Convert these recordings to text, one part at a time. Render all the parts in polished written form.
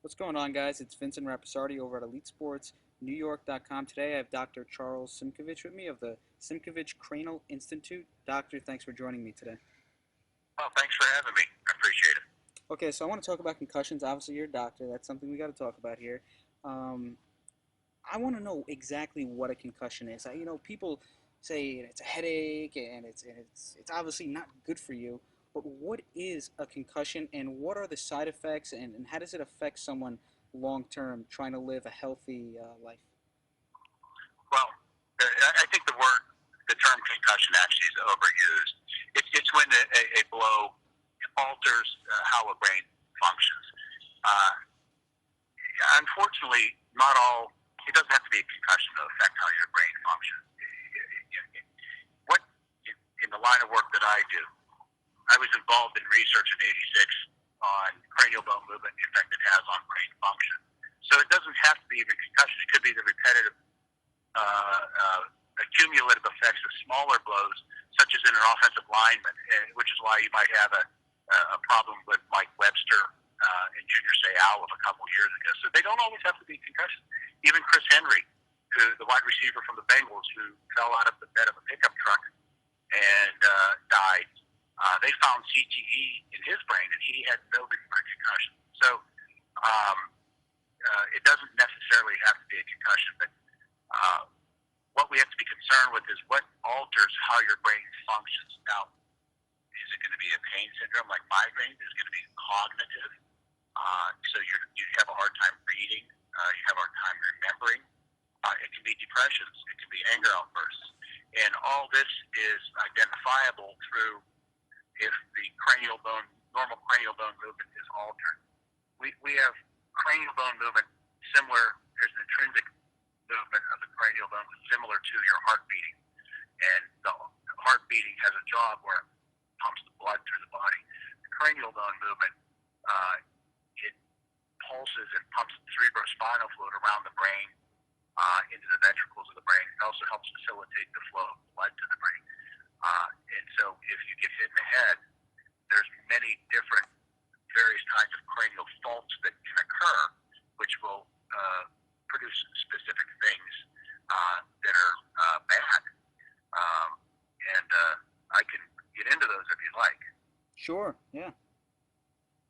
What's going on, guys? It's Vincent Rapisardi over at EliteSportsNewYork.com. Today I have Dr. Charles Simkovich with me of the Simkovich Cranial Institute. Doctor, thanks for joining me today. Well, thanks for having me. I appreciate it. Okay, so I want to talk about concussions. Obviously, you're a doctor. That's something we got to talk about here. Um, I want to know exactly what a concussion is. People say it's a headache and it's obviously not good for you. But what is a concussion, and what are the side effects, and how does it affect someone long term trying to live a healthy life? Well, I think the term concussion actually is overused. It's when a blow alters how a brain functions. Uh, Unfortunately, not all. It doesn't have to be a concussion to affect how your brain functions. What in the line of work that I do, I was involved in research in '86 on cranial bone movement, the effect it has on brain function. So it doesn't have to be even concussion. It could be the repetitive accumulative effects of smaller blows, such as in an offensive lineman, which is why you might have a problem with Mike Webster and Junior Seau of a couple years ago. So they don't always have to be concussions. Even Chris Henry, the wide receiver from the Bengals, who fell out of the bed of a pickup truck and died, they found CTE in his brain, and he had no reported concussion. So it doesn't necessarily have to be a concussion, but what we have to be concerned with is what alters how your brain functions. Now, is it going to be a pain syndrome like migraine? Is it going to be cognitive? So you have a hard time reading. You have a hard time remembering. It can be depressions. It can be anger outbursts. And all this is identifiable through if the normal cranial bone movement is altered. We have cranial bone movement similar. There's an intrinsic movement of the cranial bone similar to your heart beating. And the heart beating has a job where it pumps the blood through the body. The cranial bone movement, it pulses and pumps the cerebrospinal fluid around the brain into the ventricles of the brain. It also helps facilitate the flow of blood to the brain. And so if you get hit in the head, there's many different various kinds of cranial faults that can occur, which will produce specific things that are bad. And I can get into those if you like. Sure, yeah.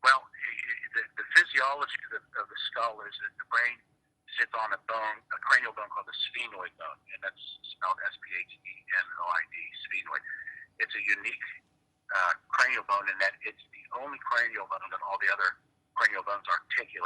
Well, the physiology of the skull is that the brain sits on a bone, a cranial bone called the sphenoid bone, and that's spelled SPHENOID, sphenoid. It's a unique cranial bone in that it's the only cranial bone that all the other cranial bones articulate.